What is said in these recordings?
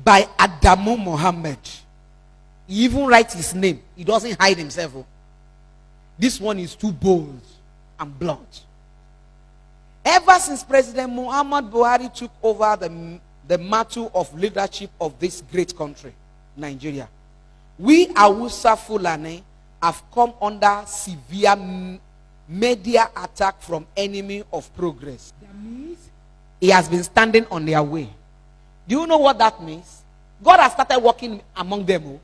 by Adamu Mohammed. He even writes his name. He doesn't hide himself. This one is too bold and blunt. Ever since President Muhammad Buhari took over the mantle of leadership of this great country, Nigeria, we Hausa Fulani have come under severe media attack from enemy of progress. That means he has been standing on their way. Do you know what that means? God has started working among them.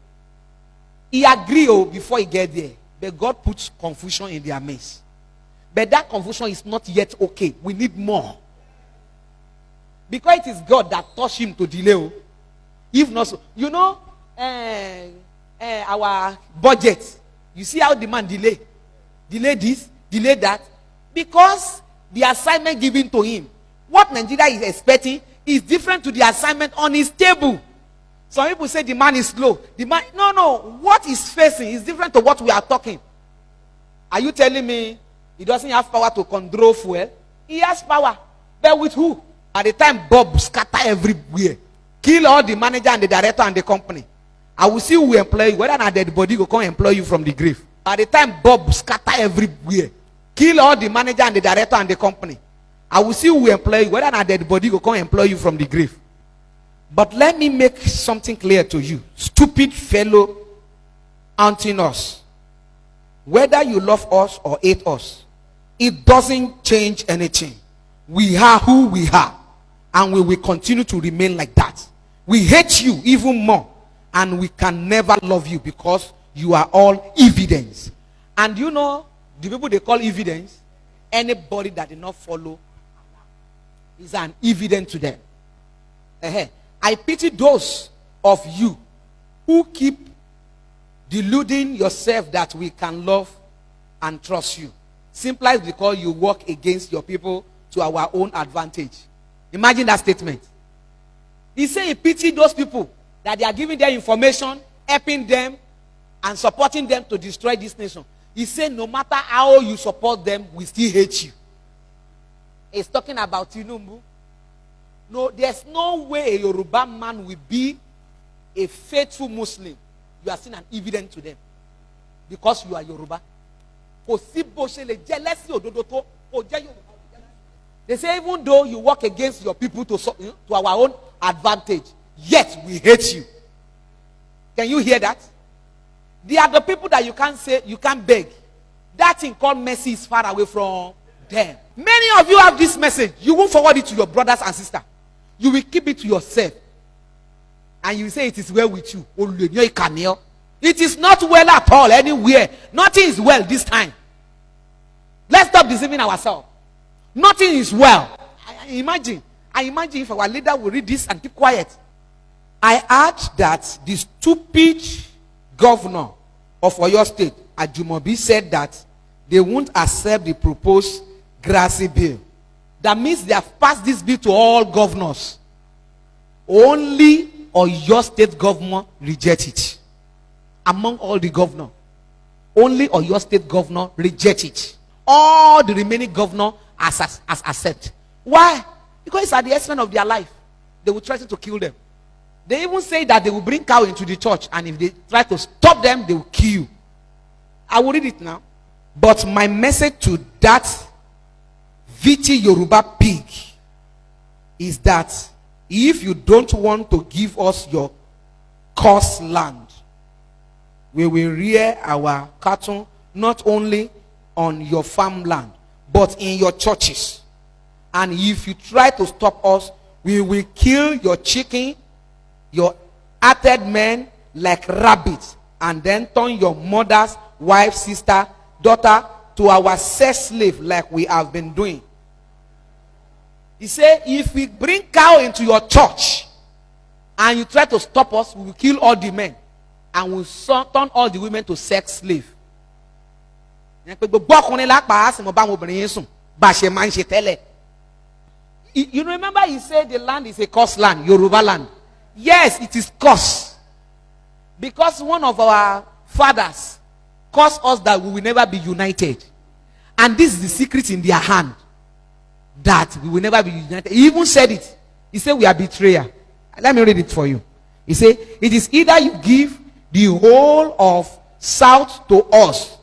He agreed before he get there, but God puts confusion in their midst. But that confusion is not yet okay. We need more. Because it is God that touched him to delay. If not so, you know, our budget. You see how the man delay this, delay that, because the assignment given to him, what Nigeria is expecting, is different to the assignment on his table. Some people say the man is slow. The man, no. What he's facing is different to what we are talking. Are you telling me he doesn't have power to control fuel? He has power. But with who? At the time, Bob scatter everywhere. Kill all the manager and the director and the company. I will see who employ you. Whether or not dead body will come employ you from the grave. At the time, Bob scatter everywhere. Kill all the manager and the director and the company. I will see who employ you. Whether or not dead body will come employ you from the grave. But let me make something clear to you. Stupid fellow haunting us. Whether you love us or hate us, it doesn't change anything. We are who we are. And we will continue to remain like that. We hate you even more. And we can never love you because you are all evidence. And you know, the people they call evidence, anybody that did not follow is an evidence to them. I pity those of you who keep deluding yourself that we can love and trust you, simply because you work against your people to our own advantage. Imagine that statement. He said he pity those people that they are giving their information, helping them, and supporting them to destroy this nation. He said no matter how you support them, we still hate you. He's talking about Tinubu. No, there's no way a Yoruba man will be a faithful Muslim. You are seen an evidence to them. Because you are Yoruba. They say even though you work against your people to our own advantage, yet we hate you. Can you hear that? They are the people that you can't say, you can't beg. That thing called mercy is far away from them. Many of you have this message. You won't forward it to your brothers and sisters. You will keep it to yourself. And you will say it is well with you. It is not well at all anywhere. Nothing is well this time. Let's stop deceiving ourselves. Nothing is well. I imagine if our leader will read this and keep quiet. I heard that the stupid governor of Oyo State, Ajumobi, said that they won't accept the proposed N.I.G.E.R.I.A bill. That means they have passed this bill to all governors. Only Oyo State governor reject it. Among all the governors, only Oyo State governor reject it. All the remaining governors as accept. Why? Because it's at the expense of their life. They will threaten to kill them. They even say that they will bring cow into the church, and if they try to stop them, they will kill you. I will read it now. But my message to that Viti Yoruba pig is that if you don't want to give us your cursed land, we will rear our cattle not only on your farmland, but in your churches. And if you try to stop us, we will kill your chicken, your hearted men like rabbits, and then turn your mother's wife, sister, daughter to our sex slave like we have been doing. He said, if we bring cow into your church and you try to stop us, we will kill all the men and we'll turn all the women to sex slave. You remember he said the land is a cursed land, Yoruba land. Yes, it is cursed. Because one of our fathers caused us that we will never be united. And this is the secret in their hand. That we will never be united. He even said it. He said we are betrayer. Let me read it for you. He said, it is either you give the whole of south to us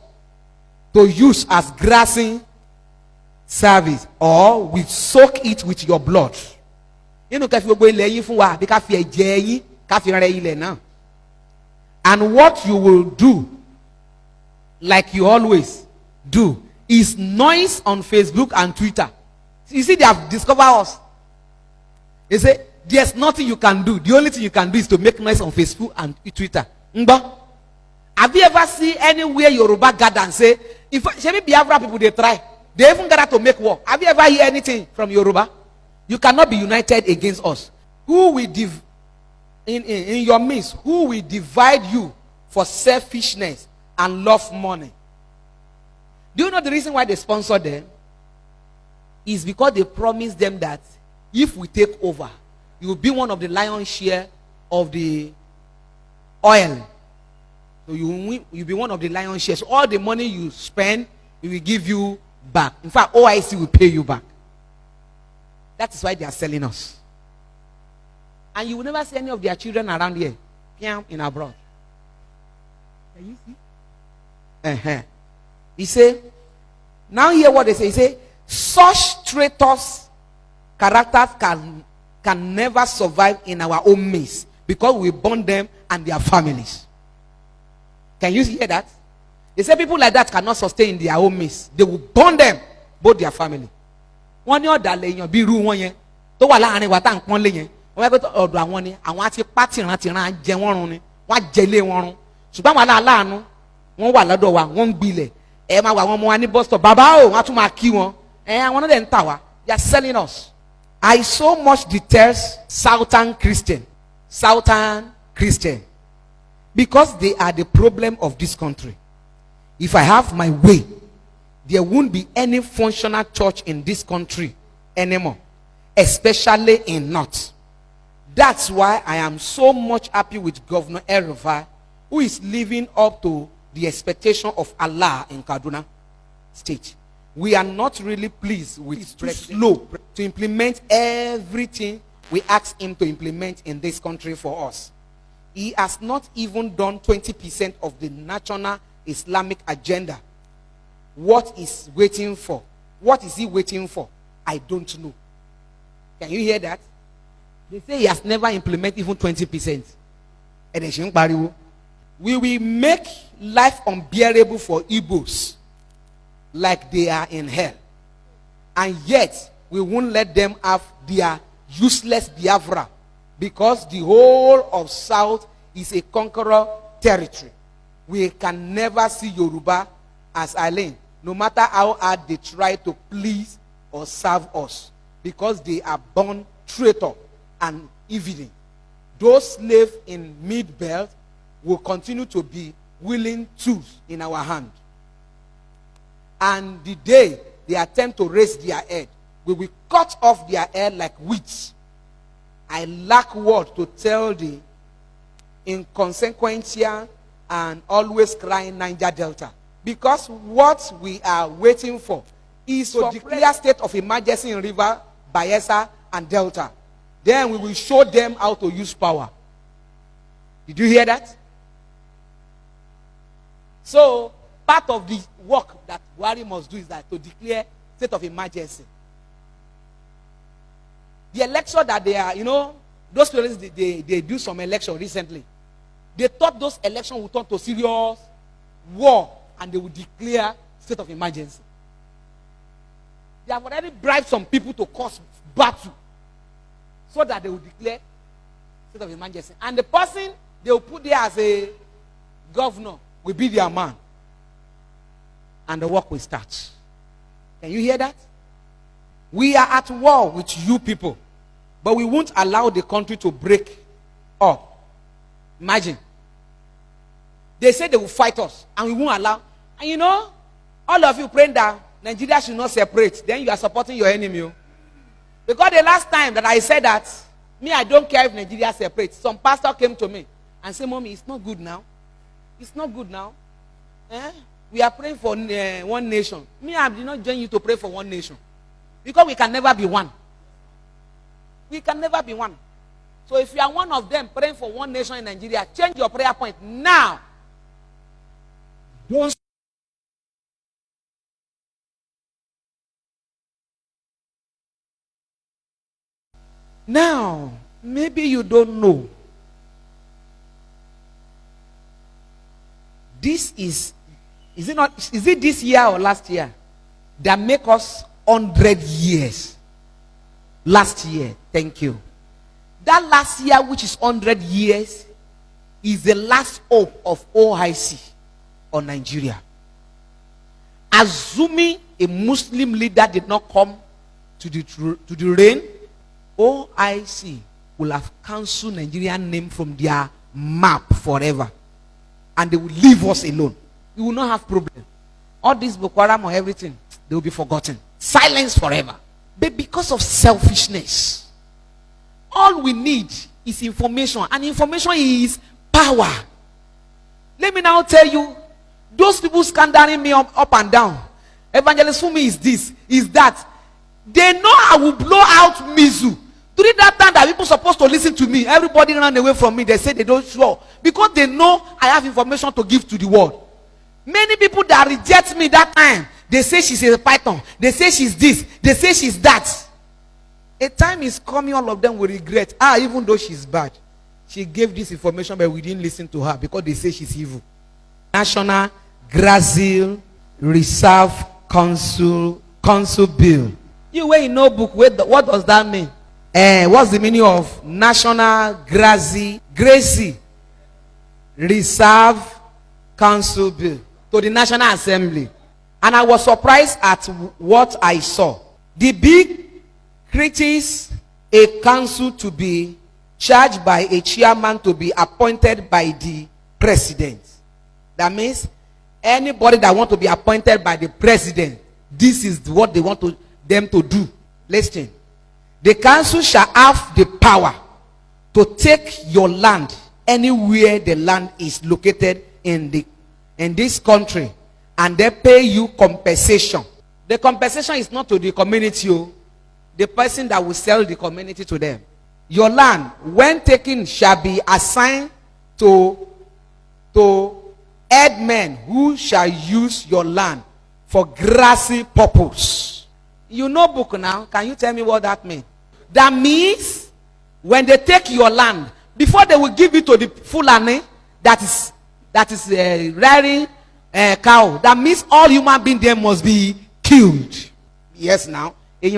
to use as grazing service, or we soak it with your blood. And what you will do, like you always do, is noise on Facebook and Twitter. You see, they have discovered us. They say there's nothing you can do. The only thing you can do is to make noise on Facebook and Twitter. Have you ever seen anywhere Yoruba gather and say, if Biafra people they try, they even gather to make war? Have you ever heard anything from Yoruba? You cannot be united against us. Who will in your midst, who will divide you for selfishness and love money? Do you know the reason why they sponsor them? Is because they promise them that if we take over, you will be one of the lion's share of the oil. So you'll be one of the lion's shares. All the money you spend, we will give you back. In fact, OIC will pay you back. That is why they are selling us. And you will never see any of their children around here in abroad. Can you see? He said, now hear what they say. He said, such traitors characters can never survive in our own midst, because we burn them and their families. Can you hear that? They say people like that cannot sustain in their own midst. They will burn them, both their family. One year that be ru one year. To wala ane wata nkon le yen. Wọ́n bẹ tó ọ̀dọ̀ àwọn ni àwọn àti pati ran jẹ wọ́n run ni. Wọ́n jẹlé wọ́n run. Ṣùgbọ́n wala aláàánú wọ́n wà lọ́dọ̀ wa, wọ́n gbilẹ̀. Ẹ máa wà wọ́n mọ wa ní bus stop. Bàbá o, wọ́n tún máa kí wọn. Àwọn náà dẹ̀ ń tà wá. They are selling us. I so much detest Southern Christian, because they are the problem of this country. If I have my way, there won't be any functional church in this country anymore, especially in North. That's why I am so much happy with Governor N.I.G.E.R.I.A, who is living up to the expectation of Allah in Kaduna State. We are not really pleased with his too slow to implement everything we ask him to implement in this country for us. He has not even done 20% of the national Islamic agenda. What is waiting for? What is he waiting for? I don't know. Can you hear that? They say he has never implemented even 20%. We will make life unbearable for Igbos, like they are in hell. And yet, we won't let them have their useless Biafra, because the whole of South is a conqueror territory. We can never see Yoruba as island, no matter how hard they try to please or serve us, because they are born traitor and evil. Those slaves in mid-belt will continue to be willing tools in our hand. And the day they attempt to raise their head, we will cut off their head like weeds. I lack word to tell the inconsequential and always crying Niger Delta, because what we are waiting for is to declare state of emergency in River, Bayelsa, and Delta. Then we will show them how to use power. Did you hear that? So, part of the work that Buhari must do is that to declare state of emergency. The election that they are, those parents, they do some election recently. They thought those elections would turn to serious war and they would declare state of emergency. They have already bribed some people to cause battle so that they will declare state of emergency. And the person they will put there as a governor will be their man. And the work will start. Can you hear that? We are at war with you people, but we won't allow the country to break up. Imagine. They say they will fight us, and we won't allow. And all of you praying that Nigeria should not separate, then you are supporting your enemy. Because the last time that I said that, I don't care if Nigeria separates, some pastor came to me and said, Mommy, it's not good now. It's not good now. We are praying for one nation. I did not join you to pray for one nation. Because we can never be one. We can never be one. So if you are one of them praying for one nation in Nigeria, change your prayer point now. Don't. Now, maybe you don't know. This is it not, is it this year or last year that make us 100 years? Last year, thank you. That last year, which is 100 years, is the last hope of OIC on Nigeria. Assuming a Muslim leader did not come to the reign, OIC will have cancelled Nigerian name from their map forever. And they will leave us alone. We will not have problem. All this Boko Haram or everything, they will be forgotten. Silence forever. But because of selfishness, all we need is information. And information is power. Let me now tell you, those people scandering me up and down. Evangelist for me is this, is that. They know I will blow out Mizu. During that time that people supposed to listen to me, everybody ran away from me. They say they don't show. Because they know I have information to give to the world. Many people that reject me that time, they say she's a python. They say she's this. They say she's that. A time is coming, all of them will regret. Even though she's bad. She gave this information, but we didn't listen to her because they say she's evil. N.I.G.E.R.I.A Reserve Council Bill. You wear a notebook, what does that mean? What's the meaning of N.I.G.E.R.I.A Reserve Council Bill to the National Assembly? And I was surprised at what I saw. The bill creates a council to be charged by a chairman to be appointed by the president. That means anybody that want to be appointed by the president, this is what they want them to do. Listen. The council shall have the power to take your land anywhere the land is located in this country, and they pay you compensation. The compensation is not to the community, the person that will sell the community to them. Your land, when taken, shall be assigned to headmen who shall use your land for grassy purpose. You know book now. Can you tell me what that means? That means when they take your land, before they will give it to the Fulani that is rearing cow, that means all human beings there must be killed. Yes, now they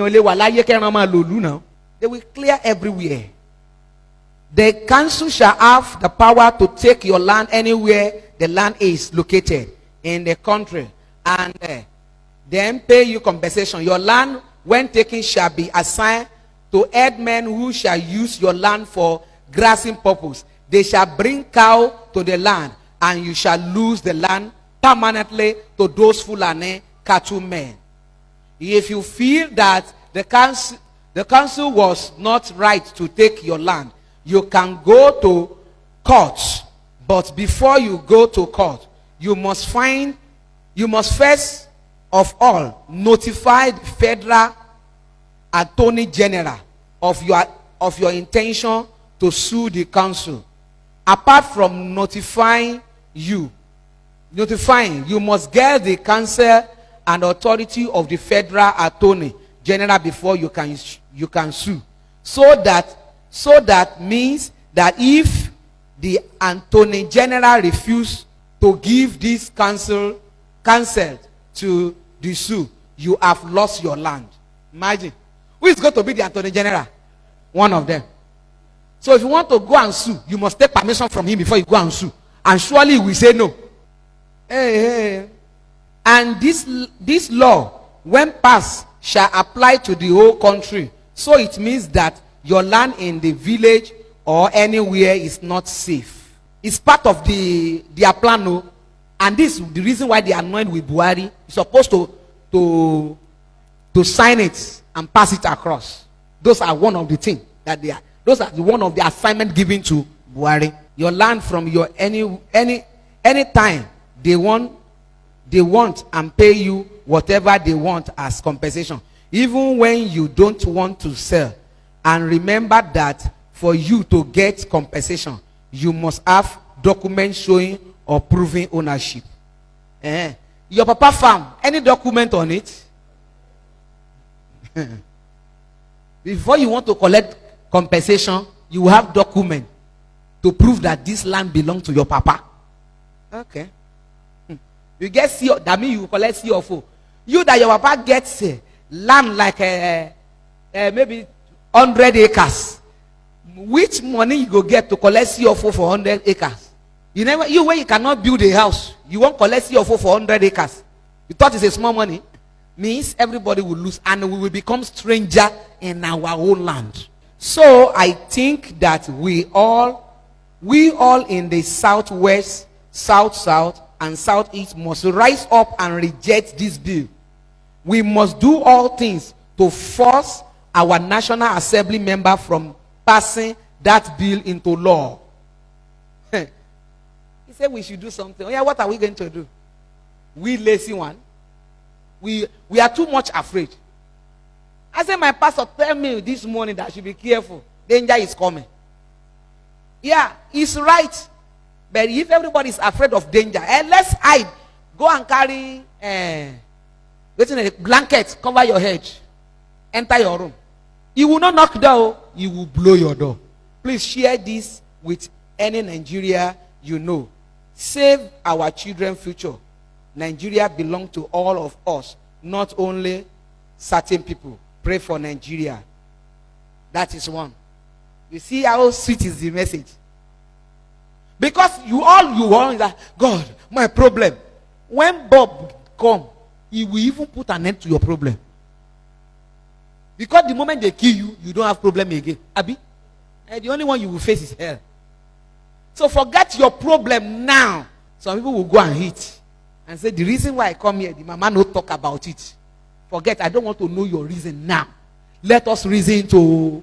will clear everywhere. The council shall have the power to take your land anywhere the land is located in the country, and then pay you compensation. Your land, when taken, shall be assigned to headmen who shall use your land for grazing purpose. They shall bring cow to the land, and you shall lose the land permanently to those Fulani cattlemen. If you feel that the council was not right to take your land, you can go to court. But before you go to court, you must first of all notify the federal attorney general of your intention to sue the council. Apart from notifying, you must get the counsel and authority of the federal attorney general before you can sue. So that means that if the attorney general refuse to give this counsel to the sue, you have lost your land. Imagine. Who is going to be the attorney general? One of them. So if you want to go and sue, you must take permission from him before you go and sue. And surely he will say no. Hey. And this law, when passed, shall apply to the whole country. So it means that your land in the village or anywhere is not safe. It's part of their plan, no? And this is the reason why they are annoyed with Buhari. He's supposed to sign it and pass it across. Those are one of the things that they are. Those are one of the assignment given to Buhari. Your land from your any time they want and pay you whatever they want as compensation, even when you don't want to sell. And remember that for you to get compensation, you must have documents showing or proving ownership. Your papa farm, any document on it? Before you want to collect compensation, you have document to prove that this land belongs to your papa. Okay. You get CO, that means you collect CFO. You that your papa gets land like maybe 100 acres. Which money you go get to collect CFO for 100 acres? You never, you where you cannot build a house, you won't collect CFO for 100 acres. You thought it's a small money? Means everybody will lose and we will become stranger in our own land. So I think that we all in the southwest, south, and southeast must rise up and reject this bill. We must do all things to force our National Assembly member from passing that bill into law. He said we should do something. Oh yeah, what are we going to do? We lazy one. We are too much afraid. I said my pastor tell me this morning that I should be careful. Danger is coming. Yeah, he's right. But if everybody is afraid of danger, let's hide. Go and carry a blanket, cover your head, enter your room. You will not knock door, you will blow your door. Please share this with any Nigeria you know. Save our children's future. Nigeria belongs to all of us, not only certain people. Pray for Nigeria. That is one. You see how sweet is the message? Because you want is that, God, my problem. When Bob come, he will even put an end to your problem. Because the moment they kill you, you don't have problem again. Abi? And the only one you will face is hell. So forget your problem now. Some people will go and hit and say, the reason why I come here, the mama no talk about it. Forget, I don't want to know your reason now. Let us reason to